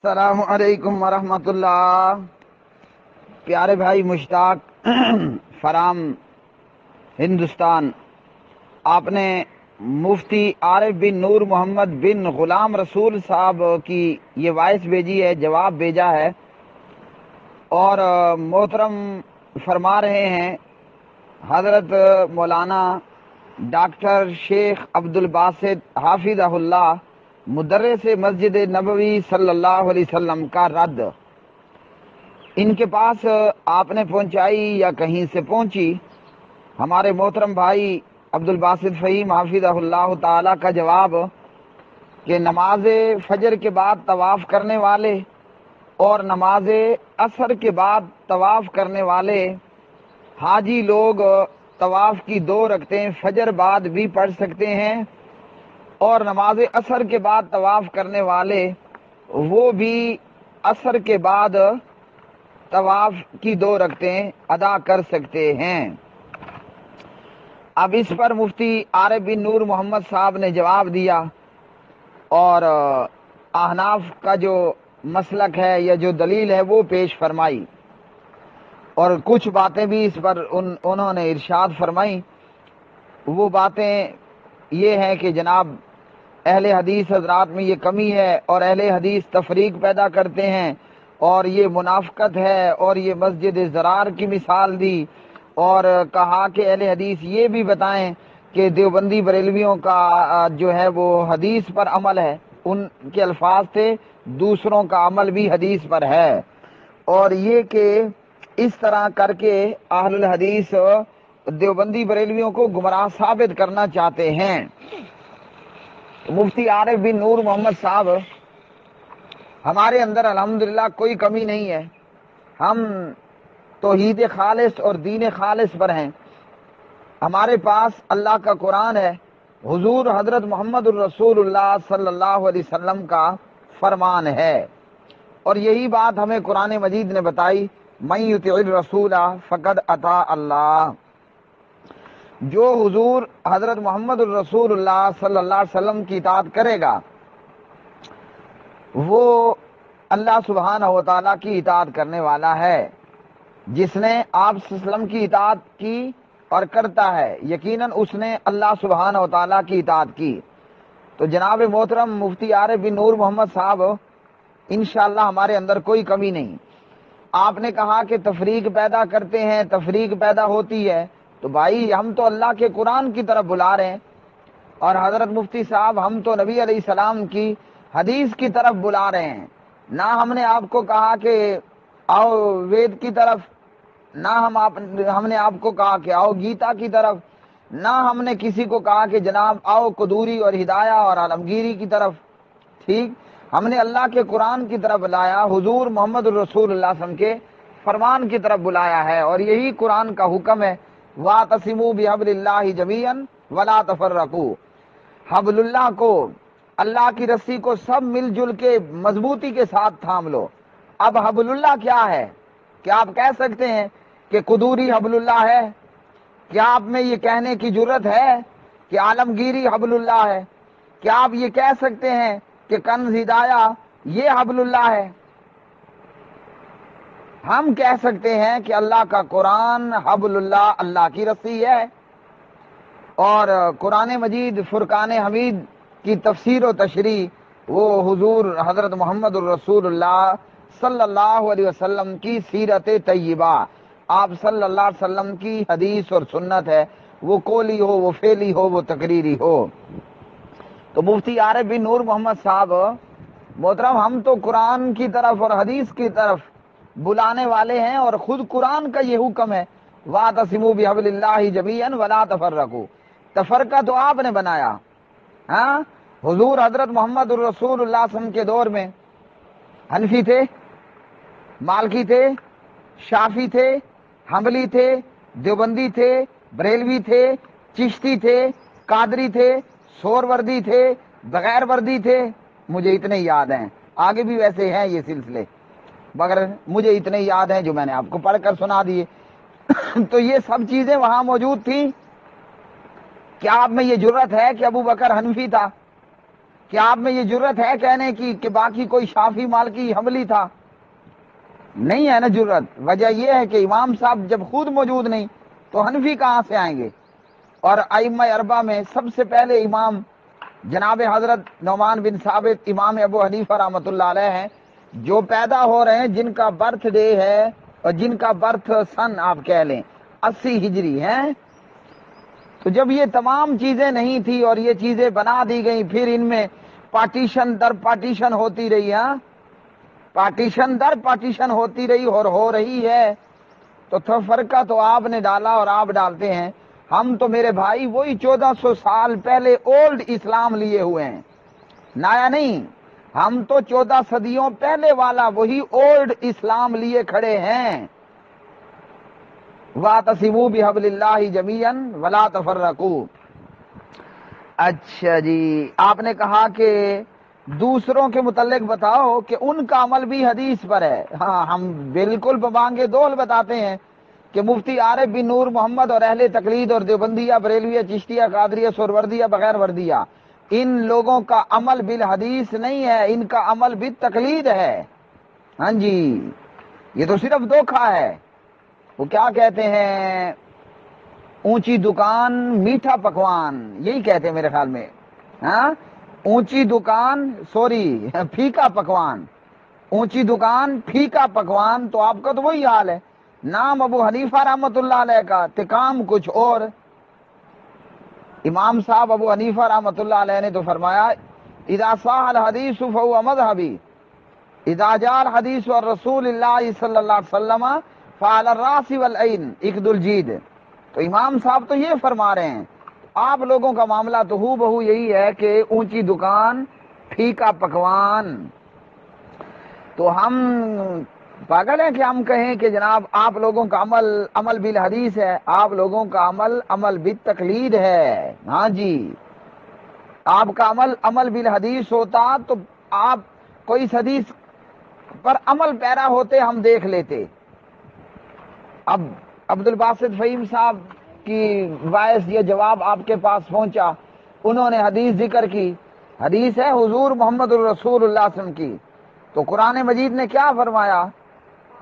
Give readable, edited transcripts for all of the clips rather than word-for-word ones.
السلام علیکم ورحمۃ اللہ۔ پیارے بھائی مشتاق فرام ہندوستان، آپ نے مفتی عارف بن نور محمد بن غلام رسول صاحب کی یہ وائس بھیجی ہے، جواب بھیجا ہے، اور محترم فرما رہے ہیں حضرت مولانا ڈاکٹر شیخ عبد الباسط حافظہ اللہ مدرس مسجد نبوی صلی اللہ علیہ وسلم کا رد ان کے پاس آپ نے پہنچائی یا کہیں سے پہنچی؟ ہمارے محترم بھائی عبد الباسط فہیم حافظہ اللہ تعالی کا جواب کہ نماز فجر کے بعد طواف کرنے والے اور نماز عصر کے بعد طواف کرنے والے حاجی لوگ طواف کی 2 رکعتیں فجر بعد بھی پڑھ سکتے ہیں، اور نماز عصر کے بعد طواف کرنے والے وہ بھی عصر کے بعد طواف کی 2 رکعتیں ادا کر سکتے ہیں۔ اب اس پر مفتی عارف بن نور محمد صاحب نے جواب دیا، اور احناف کا جو مسلک ہے یا جو دلیل ہے وہ پیش فرمائی، اور کچھ باتیں بھی اس پر انہوں نے ارشاد فرمائی۔ وہ باتیں یہ ہیں کہ جناب اہل حدیث حضرات میں یہ کمی ہے، اور اہل حدیث تفریق پیدا کرتے ہیں، اور یہ منافقت ہے، اور یہ مسجد زرار کی مثال دی، اور کہا کہ اہل حدیث یہ بھی بتائیں کہ دیوبندی بریلویوں کا جو ہے وہ حدیث پر عمل ہے۔ ان کے الفاظ تھے دوسروں کا عمل بھی حدیث پر ہے، اور یہ کہ اس طرح کر کے اہل الحدیث دیوبندی بریلویوں کو گمراہ ثابت کرنا چاہتے ہیں۔ مفتی عارف بن نور محمد صاحب، ہمارے اندر الحمدللہ کوئی کمی نہیں ہے، ہم توحید خالص اور دین خالص پر ہیں۔ ہمارے پاس اللہ کا قرآن ہے، حضور حضرت محمد الرسول اللہ صلی اللہ علیہ وسلم کا فرمان ہے، اور یہی بات ہمیں قرآن مجید نے بتائی، من یطع الرسول فقد اطاع اللہ۔ جو حضور حضرت محمد الرسول اللہ صلی اللہ علیہ وسلم کی اطاعت کرے گا وہ اللہ سبحانہ و تعالیٰ کی اطاعت کرنے والا ہے۔ جس نے آپ صلی اللہ علیہ وسلم کی اطاعت کی اور کرتا ہے، یقیناً اس نے اللہ سبحانہ و تعالیٰ کی اطاعت کی۔ تو جناب محترم مفتی عارف بن نور محمد صاحب، انشاءاللہ ہمارے اندر کوئی کمی نہیں۔ آپ نے کہا کہ تفریق پیدا کرتے ہیں، تفریق پیدا ہوتی ہے، تو بھائی ہم تو اللہ کے قرآن کی طرف بلا رہے ہیں، اور حضرت مفتی صاحب ہم تو نبی علیہ السلام کی حدیث کی طرف بلا رہے ہیں۔ نہ ہم نے آپ کو کہا کہ آؤ وید کی طرف، نہ ہم نے آپ کو کہا کہ آؤ گیتا کی طرف، نہ ہم نے کسی کو کہا کہ جناب آؤ قدوری اور ہدایہ اور عالمگیری کی طرف۔ ٹھیک، ہم نے اللہ کے قرآن کی طرف بلایا، حضور محمد الرسول اللہ صلی اللہ علیہ وسلم کے فرمان کی طرف بلایا ہے، اور یہی قرآن کا حکم ہے، وَاعْتَصِمُوا بِحَبْلِ اللَّهِ جَمِيعًا وَلَا تَفَرَّقُوا۔ حبل اللہ کو، اللہ کی رسی کو سب مل جل کے مضبوطی کے ساتھ تھام لو۔ اب حبل اللہ کیا ہے؟ کیا آپ کہہ سکتے ہیں کہ قدوری حبل اللہ ہے؟ کیا آپ میں یہ کہنے کی جرت ہے کہ عالمگیری حبل اللہ ہے؟ کیا آپ یہ کہہ سکتے ہیں کہ کنز ہدایہ یہ حبل اللہ ہے؟ ہم کہہ سکتے ہیں کہ اللہ کا قرآن حبل اللہ، اللہ کی رسی ہے، اور قرآن مجید فرقان حمید کی تفسیر و تشریح وہ حضور حضرت محمد الرسول اللہ صلی اللہ علیہ وسلم کی سیرت طیبہ، آپ صلی اللہ علیہ وسلم کی حدیث اور سنت ہے، وہ قولی ہو، وہ فعلی ہو، وہ تقریری ہو۔ تو مفتی عارف بن نور محمد صاحب محترم، ہم تو قرآن کی طرف اور حدیث کی طرف بلانے والے ہیں، اور خود قرآن کا یہ حکم ہے، وَاعْتَصِمُوا بِحَبْلِ اللَّهِ جَمِيعًا وَلَا تَفَرَّقُوا۔ تفرقہ تو آپ نے بنایا، ہاں؟ حضور حضرت محمد الرسول اللہ صلی اللہ علیہ وسلم کے دور میں حنفی تھے، مالکی تھے، شافی تھے، حنبلی تھے، دیوبندی تھے، بریلوی تھے، چشتی تھے، قادری تھے، سور وردی تھے، بغیر وردی تھے، مجھے اتنے یاد ہیں، آگے بھی ویسے ہیں یہ سلسلے، مگر مجھے اتنے یاد ہیں جو میں نے آپ کو پڑھ کر سنا دیے۔ تو یہ سب چیزیں وہاں موجود تھیں۔ کیا آپ میں یہ جرت ہے کہ ابو بکر حنفی تھا؟ کیا آپ میں یہ جرت ہے کہنے کی کہ باقی کوئی شافی مالکی حنبلی تھا؟ نہیں ہے نا جرت۔ وجہ یہ ہے کہ امام صاحب جب خود موجود نہیں تو حنفی کہاں سے آئیں گے؟ اور ائمہ اربعہ میں سب سے پہلے امام جناب حضرت نعمان بن ثابت امام ابو حنیفہ رحمۃ اللہ علیہ ہیں، جو پیدا ہو رہے ہیں، جن کا برتھ ڈے ہے اور جن کا برتھ سن آپ کہہ لیں 80 ہجری ہے۔ تو جب یہ تمام چیزیں نہیں تھی اور یہ چیزیں بنا دی گئیں، پھر ان میں پارٹیشن در پارٹیشن ہوتی رہی، ہاں پارٹیشن در پارٹیشن ہوتی رہی اور ہو رہی ہے، تو فرقہ تو آپ نے ڈالا اور آپ ڈالتے ہیں۔ ہم تو میرے بھائی وہی 1400 سال پہلے اولڈ اسلام لیے ہوئے ہیں، نایا نہیں۔ ہم تو 14 صدیوں پہلے والا وہی اولڈ اسلام لیے کھڑے ہیں۔ وَاعْتَصِمُوا بِحَبْلِ اللَّهِ جَمِيعًا وَلَا تَفَرَّقُوا۔ اچھا جی، آپ نے کہا کہ دوسروں کے متعلق بتاؤ کہ ان کا عمل بھی حدیث پر ہے۔ ہاں، ہم بالکل ببانگ دول بتاتے ہیں کہ مفتی عارف بن نور محمد اور اہل تقلید اور دیوبندیہ، بریلویہ، چشتیہ، قادریہ، سہروردیہ، بغیر وردیہ، ان لوگوں کا عمل بالحدیث نہیں ہے، ان کا عمل بالتقلید ہے۔ ہاں جی، یہ تو صرف دھوکہ ہے۔ وہ کیا کہتے ہیں، اونچی دکان میٹھا پکوان، یہی کہتے ہیں میرے خیال میں، ہاں اونچی دکان سوری پھیکا پکوان، اونچی دکان پھیکا پکوان۔ تو آپ کا تو وہی حال ہے، نام ابو حنیفہ رحمۃ اللہ علیہ کا تے کام کچھ اور۔ امام صاحب ابو حنیفہ رحمۃ اللہ علیہ نے تو فرمایا اذا صح الحدیث فهو مذهبی، اذا جاء الحدیث والرسول اللہ صلی اللہ علیہ وسلم فعلى الراس والعین اقد الجید۔ تو امام صاحب تو یہ فرما رہے ہیں آپ لوگوں کا معاملہ تو ہو بہو یہی ہے کہ اونچی دکان پھیکا پکوان۔ تو ہم پاگل ہیں کہ ہم کہیں کہ جناب آپ لوگوں کا عمل بالحدیث ہے، آپ لوگوں کا عمل بالتقلید ہے۔ ہاں جی، آپ کا عمل بالحدیث ہوتا تو آپ کوئی اس حدیث پر عمل پیرا ہوتے، ہم دیکھ لیتے۔ اب عبد الباسط فہیم صاحب کی وائس یہ جواب آپ کے پاس پہنچا، انہوں نے حدیث ذکر کی، حدیث ہے حضور محمد الرسول اللہ صلی اللہ علیہ وسلم کی، تو قرآن مجید نے کیا فرمایا؟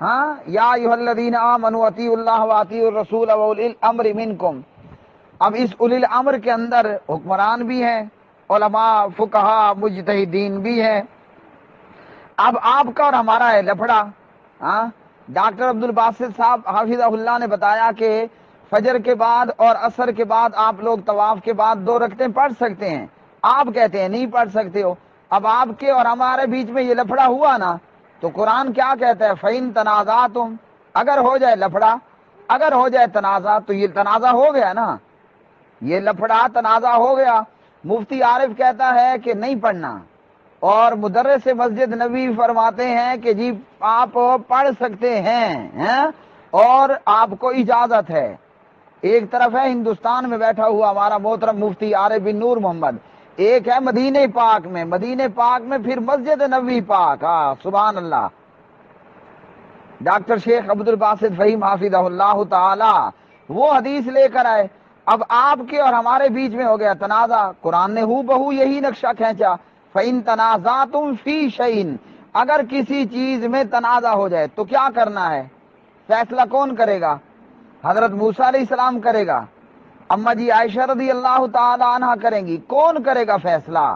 ہاں یا ایھا الذین آمنوا اطیعوا اللہ واطیعوا الرسول واولی الامر منکم۔ اب اس اولی الامر کے اندر حکمران بھی ہیں، علماء، فقہا، مجتہدین بھی ہیں۔ اب آپ کا اور ہمارا ہے لفڑا۔ ہاں ڈاکٹر عبد الباسط صاحب حافظہ اللہ نے بتایا کہ فجر کے بعد اور عصر کے بعد آپ لوگ طواف کے بعد 2 رکعتیں پڑھ سکتے ہیں، آپ کہتے ہیں نہیں پڑھ سکتے ہو۔ اب آپ کے اور ہمارے بیچ میں یہ لفڑا ہوا نا، تو قرآن کیا کہتا ہے؟ فَإِن تَنَازَعْتُمْ، اگر ہو جائے لفڑا، اگر ہو جائے تنازع، تو یہ تنازع ہو گیا نا، یہ لفڑا تنازع ہو گیا۔ مفتی عارف کہتا ہے کہ نہیں پڑھنا، اور مدرس مسجد نبوی فرماتے ہیں کہ جی آپ پڑھ سکتے ہیں اور آپ کو اجازت ہے۔ ایک طرف ہے ہندوستان میں بیٹھا ہوا ہمارا محترم مفتی عارف بن نور محمد، ایک ہے مدینہ پاک میں، مدینہ پاک میں پھر مسجد نبوی پاک۔ سبحان اللہ۔ ڈاکٹر شیخ عبد الباسط فہیم حافظہ اللہ تعالی وہ حدیث لے کر آئے۔ اب آپ کے اور ہمارے بیچ میں ہو گیا تنازع، قرآن نے ہو بہو یہی نقشہ کھینچا، فَإِن تَنَازَعْتُمْ فِي شَيْءٍ، اگر کسی چیز میں تنازع ہو جائے تو کیا کرنا ہے؟ فیصلہ کون کرے گا؟ حضرت موسیٰ علیہ السلام کرے گا، اما جی عائشہ رضی اللہ تعالی عنہ کریں گی، کون کرے گا فیصلہ؟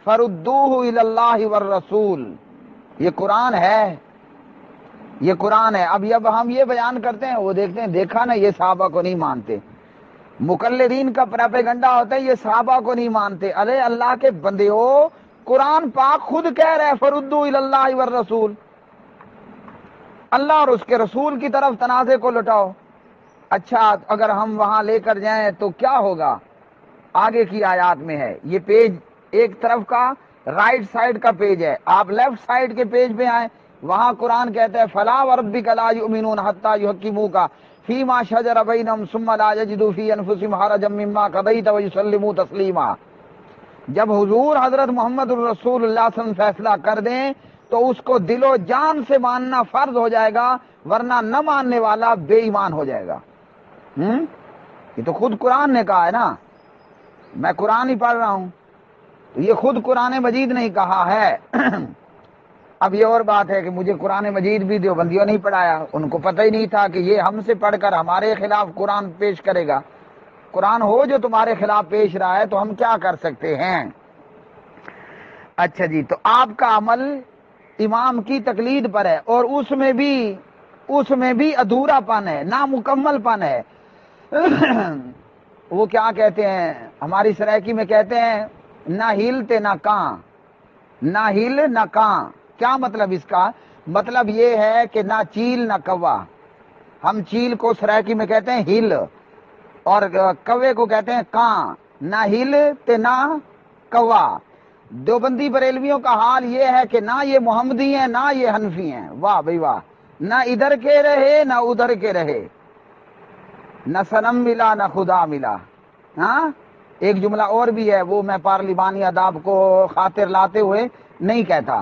فَرُدُّوهُ إِلَى اللَّهِ وَالرَّسُولِ، یہ قرآن ہے، یہ قرآن ہے۔ اب جب ہم یہ بیان کرتے ہیں وہ دیکھتے ہیں، دیکھا نا یہ صحابہ کو نہیں مانتے، مقلدین کا پراپیگنڈا ہوتا ہے یہ صحابہ کو نہیں مانتے۔ ارے اللہ کے بندے ہو، قرآن پاک خود کہہ رہے فَرُدُّوهُ إِلَى اللَّهِ وَالرَّسُولِ، اللہ اور اس کے رسول کی طرف تنازع کو لٹاؤ۔ اچھا اگر ہم وہاں لے کر جائیں تو کیا ہوگا؟ آگے کی آیات میں ہے، یہ پیج ایک طرف کا رائٹ سائڈ کا پیج ہے، آپ لیفٹ سائڈ کے پیج پہ آئیں، وہاں قرآن کہتا ہے فَلَا وَرَبِّكَ لَا يُؤْمِنُونَ حَتَّى يُحَكِّمُوكَ فِي مَا شَجَرَ بَيْنَهُمْ ثُمَّ لَا يَجِدُوا فِي أَنفُسِهِمْ حَرَجًا مِّمَّا قَضَيْتَ وَيُسَلِّمُوا تَسْلِيمًا۔ جب حضور حضرت محمد الرسول اللہ صلی اللہ علیہ وسلم فیصلہ کر دیں تو اس کو دل و جان سے ماننا فرض ہو جائے گا، ورنہ نہ ماننے والا بے ایمان ہو جائے گا۔ یہ تو خود قرآن نے کہا ہے نا، میں قرآن ہی پڑھ رہا ہوں۔ تو یہ خود قرآن مجید نہیں کہا ہے۔ اب یہ اور بات ہے کہ مجھے قرآن مجید بھی دیوبندیوں نہیں پڑھایا، ان کو پتہ ہی نہیں تھا کہ یہ ہم سے پڑھ کر ہمارے خلاف قرآن پیش کرے گا۔ قرآن ہو جو تمہارے خلاف پیش رہا ہے تو ہم کیا کر سکتے ہیں؟ اچھا جی، تو آپ کا عمل امام کی تقلید پر ہے، اور اس میں بھی ادھورا پن ہے، نامکمل پن ہے۔ وہ کیا کہتے ہیں، ہماری سرائکی میں کہتے ہیں نہ ہل تے نہ کاں، نہ ہل نہ کاں۔ کیا مطلب اس کا؟ مطلب یہ ہے کہ نہ چیل نہ کوا۔ ہم چیل کو سرائکی میں کہتے ہیں ہل، اور کوے کو کہتے ہیں کاں۔ نہ ہل تے نہ کوا۔ دیوبندی بریلویوں کا حال یہ ہے کہ نہ یہ محمدی ہیں نہ یہ حنفی ہیں۔ واہ بھائی واہ، نہ ادھر کے رہے نہ ادھر کے رہے، نہ صنم ملا نہ خدا ملا۔ ہاں، ایک جملہ اور بھی ہے، وہ میں پارلیمانی آداب کو خاطر لاتے ہوئے نہیں کہتا۔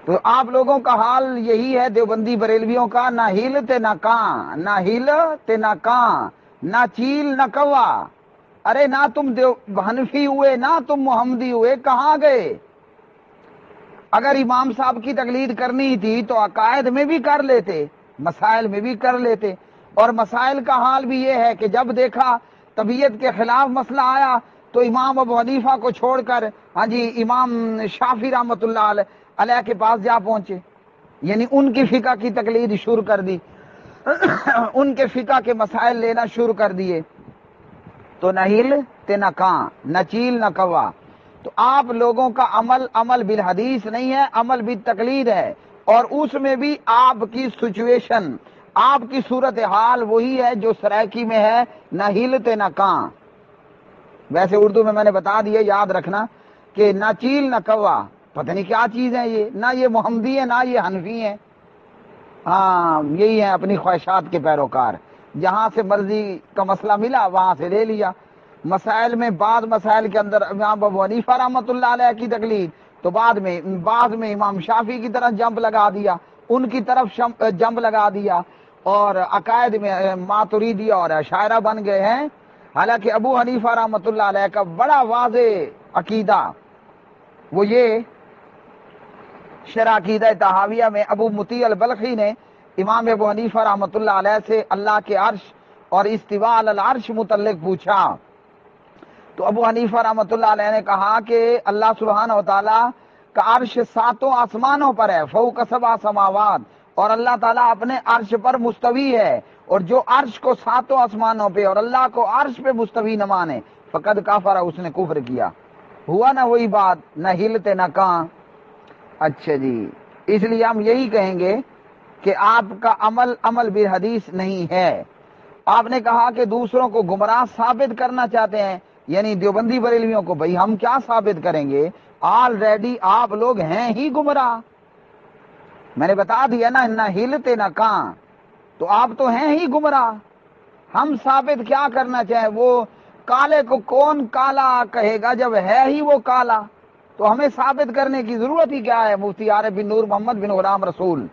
تو آپ لوگوں کا حال یہی ہے دیوبندی بریلویوں کا، نہ ہل تے نہ کاں، نہ ہل تے نہ کاں، نہ چیل نہ کوا۔ ارے نہ تم حنفی ہوئے نہ تم محمدی ہوئے، کہاں گئے؟ اگر امام صاحب کی تقلید کرنی تھی تو عقائد میں بھی کر لیتے، مسائل میں بھی کر لیتے۔ اور مسائل کا حال بھی یہ ہے کہ جب دیکھا طبیعت کے خلاف مسئلہ آیا تو امام ابو حنیفہ کو چھوڑ کر ہاں جی امام شافعی رحمۃ اللہ علیہ کے پاس جا پہنچے، یعنی ان کی فقہ کی تقلید شروع کر دی، ان کے فقہ کے مسائل لینا شروع کر دیے۔ تو نہ ہل تے نہ کاں، نہ چیل نہ کوا۔ تو آپ لوگوں کا عمل بالحدیث نہیں ہے، عمل بالتقلید ہے، اور اس میں بھی آپ کی سچویشن، آپ کی صورتحال وہی ہے جو سرائکی میں ہے، نہ ہل تے نہ کاں۔ ویسے اردو میں نے بتا دیا، یاد رکھنا کہ نہ چیل نہ کوا، پتہ نہیں کیا چیز ہے یہ، نہ یہ محمدی ہے نہ یہ حنفی ہے۔ ہاں، یہی ہے اپنی خواہشات کے پیروکار، جہاں سے مرضی کا مسئلہ ملا وہاں سے لے لیا۔ مسائل میں بعض مسائل کے اندر امام ابو حنیفہ رحمۃ اللہ علیہ کی تقلید، تو بعد میں امام شافعی کی طرف جمپ لگا دیا، ان کی طرف جمپ لگا دیا، اور عقائد میں ماتریدی اور اشاعرہ بن گئے ہیں۔ حالانکہ ابو حنیفہ رحمۃ اللہ علیہ کا بڑا واضح عقیدہ وہ یہ شرح عقیدہ طحاویہ میں ابو مطیع البلخی نے امام ابو حنیفہ رحمۃ اللہ علیہ سے اللہ کے عرش اور استواء علی العرش متعلق پوچھا، تو ابو حنیفہ رحمۃ اللہ علیہ نے کہا کہ اللہ سبحانہ و تعالیٰ کا عرش 7 آسمانوں پر ہے، فوق 7 سماوات، اور اللہ تعالیٰ اپنے عرش پر مستوی ہے، اور جو عرش کو 7 آسمانوں پہ اور اللہ کو عرش پہ مستوی نہ مانے فقد کافر، اس نے کفر کیا۔ ہوا نہ وہی بات، نہ ہلتے نہ کاں۔ اچھا جی، اس لیے ہم یہی کہیں گے کہ آپ کا عمل بالحدیث نہیں ہے۔ آپ نے کہا کہ دوسروں کو گمراہ ثابت کرنا چاہتے ہیں، یعنی دیوبندی بریلویوں کو، بھئی ہم کیا ثابت کریں گے، آلریڈی آپ لوگ ہیں ہی گمراہ۔ میں نے بتا دیا نا، نہ ہلتے نہ کاں، تو آپ تو ہیں ہی گمراہ۔ ہم ثابت کیا کرنا چاہیں؟ وہ کالے کو کون کالا کہے گا جب ہے ہی وہ کالا؟ تو ہمیں ثابت کرنے کی ضرورت ہی کیا ہے؟ مفتی عارف بن نور محمد بن غلام رسول،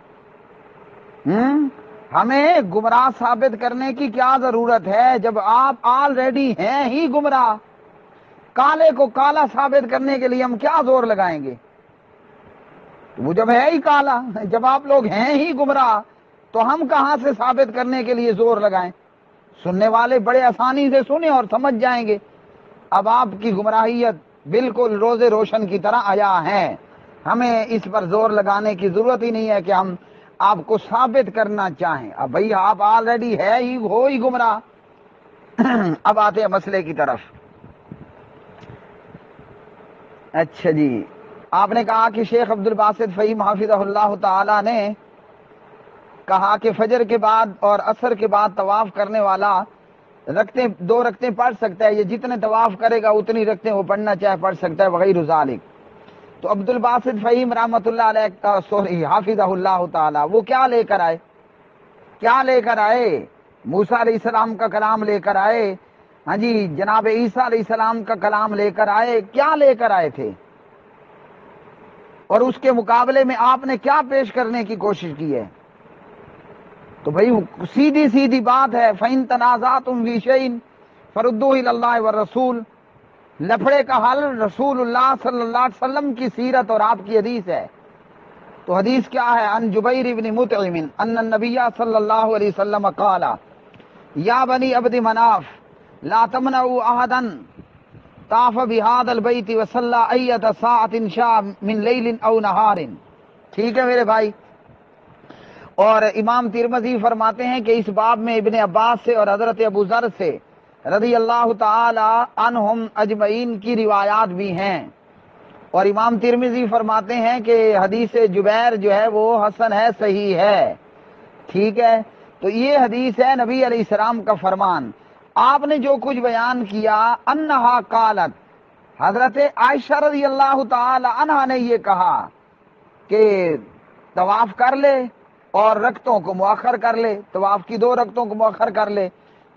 ہمیں گمراہ ثابت کرنے کی کیا ضرورت ہے جب آپ آلریڈی ہیں ہی گمراہ؟ کالے کو کالا ثابت کرنے کے لیے ہم کیا زور لگائیں گے؟ وہ جب ہے ہی کالا، جب آپ لوگ ہیں ہی گمراہ، تو ہم کہاں سے ثابت کرنے کے لیے زور لگائیں؟ سننے والے بڑے آسانی سے سنیں اور سمجھ جائیں گے۔ اب آپ کی گمراہیت بالکل روز روشن کی طرح آیا ہے، ہمیں اس پر زور لگانے کی ضرورت ہی نہیں ہے کہ ہم آپ کو ثابت کرنا چاہیں۔ اب بھئی آپ آلریڈی ہے ہی، ہو ہی گمراہ۔ اب آتے ہیں مسئلے کی طرف۔ اچھا جی، آپ نے کہا کہ شیخ عبد الباسط فہیم حافظہ اللہ تعالی نے کہا کہ فجر کے بعد اور عصر کے بعد طواف کرنے والا 2 رکعتیں پڑھ سکتا ہے، یہ جتنے طواف کرے گا اتنی رکعتیں وہ پڑھنا چاہے پڑھ سکتا ہے، وغیرہ ذالک۔ تو عبد الباسط فہیم رحمۃ اللہ علیہ حافظہ اللہ تعالی وہ کیا لے کر آئے؟ موسیٰ علیہ السلام کا کلام لے کر آئے، ہاں جی، جناب عیسیٰ علیہ السلام کا کلام لے کر آئے، کیا لے کر آئے تھے؟ اور اس کے مقابلے میں آپ نے کیا پیش کرنے کی کوشش کی ہے؟ تو بھائی سیدھی بات ہے، فَإِن تَنَازَعْتُمْ فِي شَيْءٍ فَرُدُّوهُ إِلَى اللَّهِ وَالرَّسُولِ۔ لفڑے کا حل رسول اللہ صلی اللہ علیہ وسلم کی سیرت اور آپ کی حدیث ہے. تو حدیث کیا ہے؟ ان جبیر بن مطعم ان النبی صلی اللہ علیہ وسلم قال یا بنی عبد مناف لا تمنعوا احدا طاف بهذا البيت وصلى ایۃ ساعۃ شاء من لیل او نہار. ٹھیک ہے میرے بھائی. اور امام ترمذی فرماتے ہیں کہ اس باب میں ابن عباس سے اور حضرت ابو ذر سے رضی اللہ تعالی عنہم اجمعین کی روایات بھی ہیں. اور امام ترمذی فرماتے ہیں کہ حدیث جبیر جو ہے وہ حسن ہے، صحیح ہے. ٹھیک ہے. تو یہ حدیث ہے نبی علیہ السلام کا فرمان. آپ نے جو کچھ بیان کیا انہا قالت، حضرت عائشہ رضی اللہ تعالی عنہا نے یہ کہا کہ طواف کر لے اور رکعتوں کو مؤخر کر لے، طواف کی 2 رکعتوں کو مؤخر کر لے.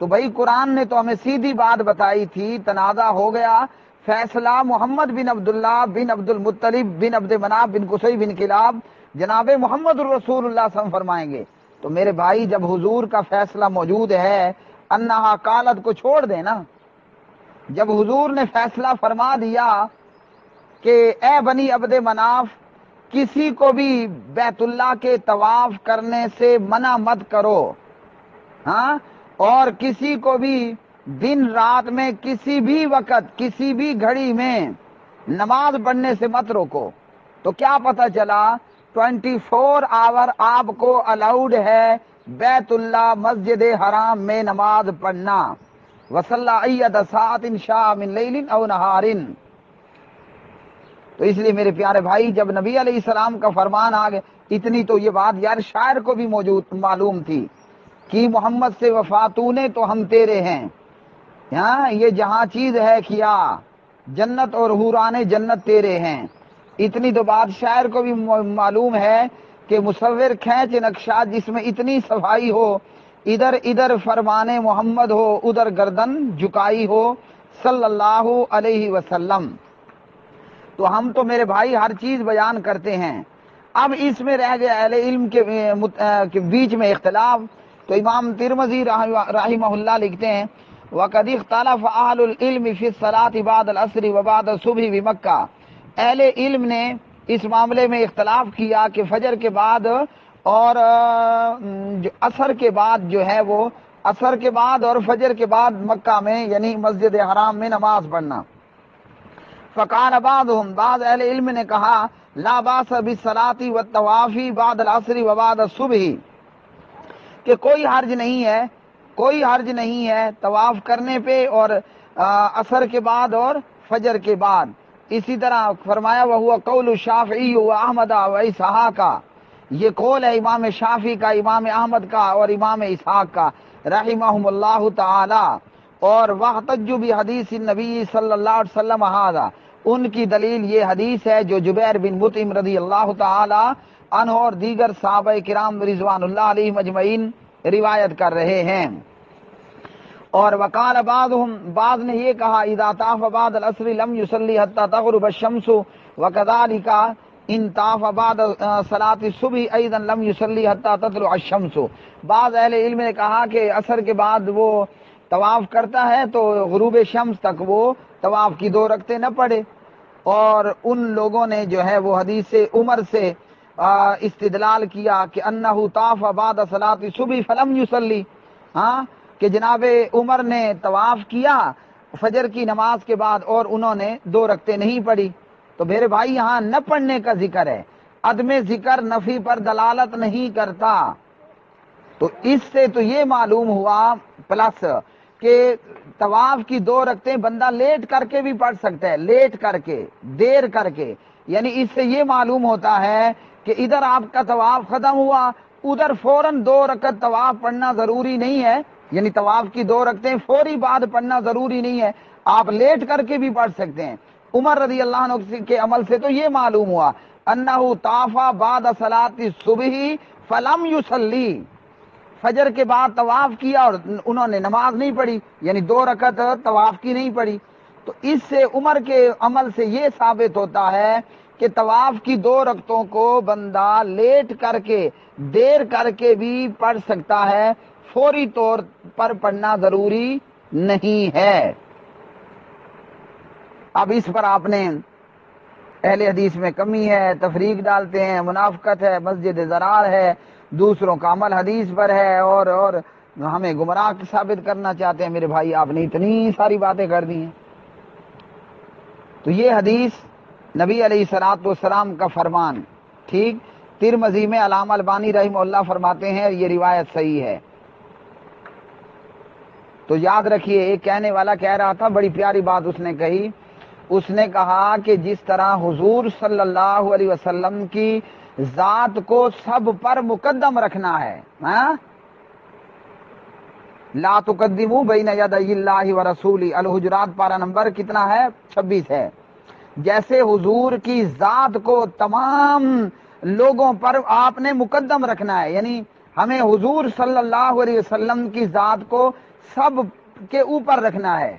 تو بھائی قرآن نے تو ہمیں سیدھی بات بتائی تھی، تنازع ہو گیا، فیصلہ محمد بن عبداللہ بن عبد المطلب بن عبد مناف بن قصی بن کلاب جناب محمد الرسول اللہ صلی اللہ علیہ وسلم فرمائیں گے. تو میرے بھائی جب حضور کا فیصلہ موجود ہے انہا قالت کو چھوڑ دینا. جب حضور نے فیصلہ فرما دیا کہ اے بنی عبد مناف کسی کو بھی بیت اللہ کے طواف کرنے سے منع مت کرو، ہاں، اور کسی کو بھی دن رات میں کسی بھی وقت کسی بھی گھڑی میں نماز پڑھنے سے مت روکو. تو کیا پتہ چلا 24 آور آپ کو الاؤڈ ہے بیت اللہ مسجد حرام میں نماز پڑھنا. وصلی ایۃ ساعۃ شاء من لیل او نہار. تو اس لیے میرے پیارے بھائی جب نبی علیہ السلام کا فرمان آ گیا، اتنی تو یہ بات یار شاعر کو بھی موجود معلوم تھی کہ محمد سے وفاتوں نے تو ہم تیرے ہیں، ہاں یہ جہاں چیز ہے کیا جنت اور حوران جنت تیرے ہیں. اتنی تو بات شاعر کو بھی معلوم ہے کہ مصور کھینچ نقشہ جس میں اتنی صفائی ہو، ادھر ادھر فرمان محمد ہو، ادھر گردن جھکائی ہو صلی اللہ علیہ وسلم. تو ہم تو میرے بھائی ہر چیز بیان کرتے ہیں. اب اس میں رہ گیا اہل علم کے بیچ میں اختلاف. تو امام ترمذی رحمہ اللہ لکھتے ہیں وَقَدْ اخْتَلَفَ أَهْلُ الْعِلْمِ فِي الصَّلَاةِ بَعْدَ الْعَصْرِ وَبَعْدَ الصُّبْحِ بِمَکہ. اہل علم نے اس معاملے میں اختلاف کیا کہ فجر کے بعد اور جو عصر کے بعد جو ہے وہ عصر کے بعد اور فجر کے بعد مکہ میں یعنی مسجد حرام میں نماز پڑھنا. فقال بعضهم، بعض اہل علم نے کہا لا باس بالصلاۃ والطواف بعد العصر وبعد الصبح، کہ کوئی حرج نہیں ہے، کوئی حرج نہیں ہے طواف کرنے پہ اور عصر کے بعد اور فجر کے بعد. اسی طرح فرمایا وہو قول الشافعی و احمد و اسحاق کا، یہ قول ہے امام شافعی کا، امام احمد کا اور امام اسحاق کا رحمہم اللہ تعالی. اور واحتج بحدیث النبی صلی اللہ علیہ وسلم ھذا، ان کی دلیل یہ حدیث ہے جو جبیر بن مطعم رضی اللہ تعالی عنہ اور دیگر صحابہ کرام رضوان اللہ علیہم اجمعین روایت کر رہے ہیں. اور وقال بعضهم، بعض نے یہ کہا اذا طاف بعد العصر لم يصلي حتى تغرب الشمس وكذلك ان طاف بعد صلاة الصبح ايضا لم يصلي حتى تطلع الشمس. بعض اہل علم نے کہا کہ عصر کے بعد وہ طواف کرتا ہے تو غروب شمس تک وہ طواف کی 2 رکعتیں نہ پڑھے. اور ان لوگوں نے جو ہے وہ حدیث عمر سے استدلال کیا کہ انہ طاف بعد صلاۃ الصبح فلم یصلی، ہاں کہ جناب عمر نے طواف کیا فجر کی نماز کے بعد اور انہوں نے 2 رکعتیں نہیں پڑھی. تو میرے بھائی یہاں نہ پڑھنے کا ذکر ہے، عدم ذکر نفی پر دلالت نہیں کرتا. تو اس سے تو یہ معلوم ہوا پلس کہ طواف کی 2 رکعتیں بندہ لیٹ کر کے بھی پڑھ سکتا ہے، لیٹ کر کے دیر کر کے. یعنی اس سے یہ معلوم ہوتا ہے کہ ادھر آپ کا طواف ختم ہوا ادھر فوراً 2 رکعت طواف پڑھنا ضروری نہیں ہے، یعنی طواف کی 2 رکعتیں فوری بعد پڑھنا ضروری نہیں ہے، آپ لیٹ کر کے بھی پڑھ سکتے ہیں. عمر رضی اللہ عنہ کے عمل سے تو یہ معلوم ہوا انہ طاف بعد صلاۃ الصبح فلم یصلی، فجر کے بعد طواف کیا اور انہوں نے نماز نہیں پڑھی، یعنی 2 رکعت طواف کی نہیں پڑھی. تو اس سے عمر کے عمل سے یہ ثابت ہوتا ہے کہ طواف کی 2 رکعتوں کو بندہ لیٹ کر کے دیر کر کے بھی پڑھ سکتا ہے، فوری طور پر پڑھنا ضروری نہیں ہے. اب اس پر آپ نے اہل حدیث میں کمی ہے، تفریق ڈالتے ہیں، منافقت ہے، مسجد ضرار ہے، دوسروں کا عمل حدیث پر ہے، اور ہمیں گمراہ ثابت کرنا چاہتے ہیں۔ میرے بھائی آپ نے اتنی ساری باتیں کر دی ہیں۔ تو یہ حدیث نبی علیہ الصلوۃ والسلام کا فرمان، ٹھیک۔ ترمذی میں علامہ البانی رحمہ اللہ فرماتے ہیں یہ روایت صحیح ہے۔ تو یاد رکھیے، ایک کہنے والا کہہ رہا تھا، بڑی پیاری بات اس نے کہی، اس نے کہا کہ جس طرح حضور صلی اللہ علیہ وسلم کی ذات کو سب پر مقدم رکھنا ہے، لا تقدموا بین یدی اللہ ورسولہ، الحجرات پارہ نمبر کتنا ہے؟ 26 ہے۔ جیسے حضور کی ذات کو تمام لوگوں پر آپ نے مقدم رکھنا ہے، یعنی ہمیں حضور صلی اللہ علیہ وسلم کی ذات کو سب کے اوپر رکھنا ہے،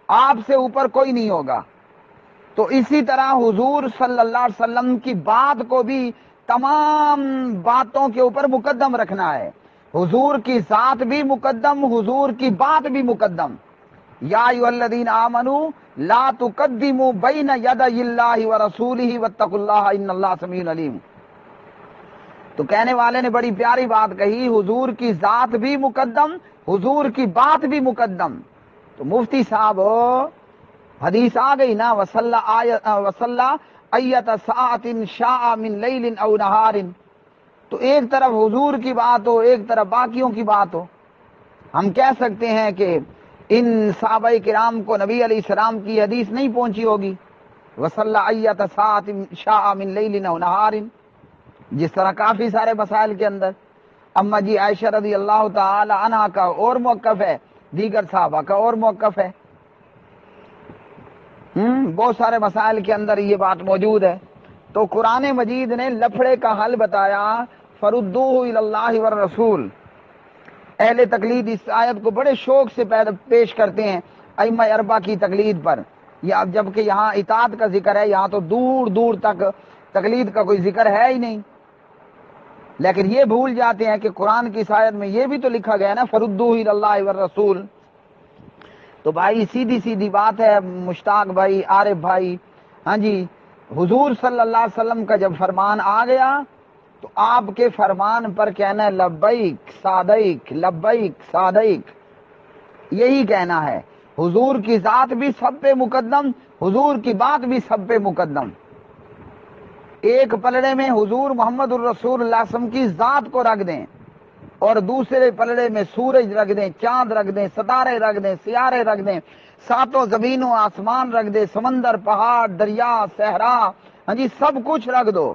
آپ سے اوپر کوئی نہیں ہوگا۔ تو اسی طرح حضور صلی اللہ علیہ وسلم کی بات کو بھی تمام باتوں کے اوپر مقدم رکھنا ہے، حضور کی ذات بھی مقدم، حضور کی بات بھی مقدم۔ یا ایھا الذین آمنوا لا تقدموا بین یدی اللہ ورسولہ واتقوا اللہ ان اللہ سمیع علیم۔ تو کہنے والے نے بڑی پیاری بات کہی، حضور کی ذات بھی مقدم، حضور کی بات بھی مقدم۔ تو مفتی صاحب حدیث آ گئی نا، وصلی ایت ساعۃ شاء من لیل او نہار، تو ایک طرف حضور کی بات ہو، ایک طرف باقیوں کی بات ہو۔ ہم کہہ سکتے ہیں کہ ان صحابہ کرام کو نبی علیہ السلام کی حدیث نہیں پہنچی ہوگی، وصلی ایت ساعۃ شاء من لیل او نہار، جس طرح کافی سارے مسائل کے اندر اما جی عائشہ رضی اللہ تعالی عنہا کا اور موقف ہے، دیگر صحابہ کا اور موقف ہے، بہت سارے مسائل کے اندر یہ بات موجود ہے۔ تو قرآن مجید نے لفڑے کا حل بتایا، فردوہ الی اللہ والرسول۔ اہل تقلید اس آیت کو بڑے شوق سے پیش کرتے ہیں ائمہ اربعہ کی تقلید پر، یا جبکہ یہاں اطاعت کا ذکر ہے، یہاں تو دور دور تک تقلید کا کوئی ذکر ہے ہی نہیں، لیکن یہ بھول جاتے ہیں کہ قرآن کی اس آیت میں یہ بھی تو لکھا گیا ہے نا، فردوہ الی اللہ والرسول۔ تو بھائی سیدھی سیدھی بات ہے مشتاق بھائی، عارف بھائی، ہاں جی، حضور صلی اللہ علیہ وسلم کا جب فرمان آ گیا تو آپ کے فرمان پر کہنا ہے لبیک صادق، لبیک صادق، یہی کہنا ہے۔ حضور کی ذات بھی سب پہ مقدم، حضور کی بات بھی سب پہ مقدم۔ ایک پلڑے میں حضور محمد الرسول اللہ صلی اللہ علیہ وسلم کی ذات کو رکھ دیں، اور دوسرے پلڑے میں سورج رکھ دیں، چاند رکھ دیں، ستارے رکھ دیں، سیارے رکھ دیں، ساتوں زمینوں آسمان رکھ دیں، سمندر، پہاڑ، دریا، صحرا، ہاں جی، سب کچھ رکھ دو،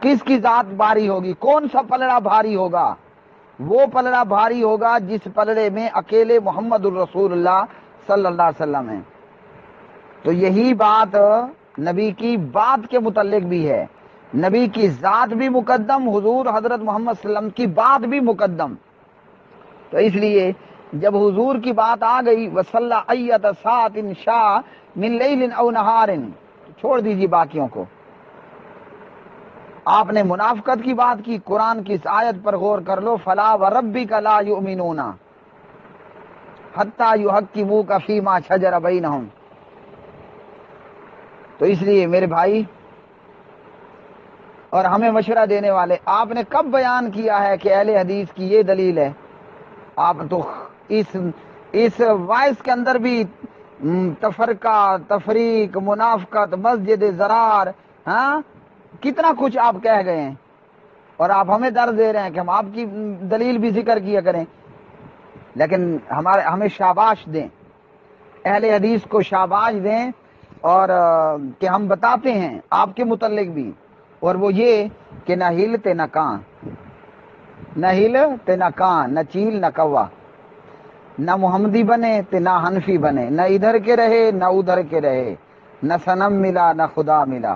کس کی ذات بھاری ہوگی؟ کون سا پلڑا بھاری ہوگا؟ وہ پلڑا بھاری ہوگا جس پلڑے میں اکیلے محمد الرسول اللہ صلی اللہ علیہ وسلم ہیں۔ تو یہی بات نبی کی بات کے متعلق بھی ہے، نبی کی ذات بھی مقدم، حضور حضرت محمد صلی اللہ علیہ وسلم کی بات بھی مقدم۔ تو اس لیے جب حضور کی بات آ گئی وصلی ایت ساعۃ شاء من لیل او نہار، چھوڑ دیجیے باقیوں کو۔ آپ نے منافقت کی بات کی، قرآن کی اس آیت پر غور کر لو، فلا وربک لا یؤمنون حتی یحکموک فیما شجر بینہم۔ تو اس لیے میرے بھائی اور ہمیں مشورہ دینے والے، آپ نے کب بیان کیا ہے کہ اہل حدیث کی یہ دلیل ہے؟ آپ تو اس وائس کے اندر بھی تفرقہ، تفریق، منافقت، مسجد ضرار، ہاں کتنا کچھ آپ کہہ گئے ہیں، اور آپ ہمیں درد دے رہے ہیں کہ ہم آپ کی دلیل بھی ذکر کیا کریں، لیکن ہمیں شاباش دیں، اہل حدیث کو شاباش دیں، اور کہ ہم بتاتے ہیں آپ کے متعلق بھی، اور وہ یہ کہ نہ ہل تے نہ کان، نہ ہل تے نہ کان، نہ چیل نہ کوا، نہ محمدی بنے تے نہ حنفی بنے، نہ ادھر کے رہے نہ ادھر کے رہے، نہ صنم ملا نہ خدا ملا،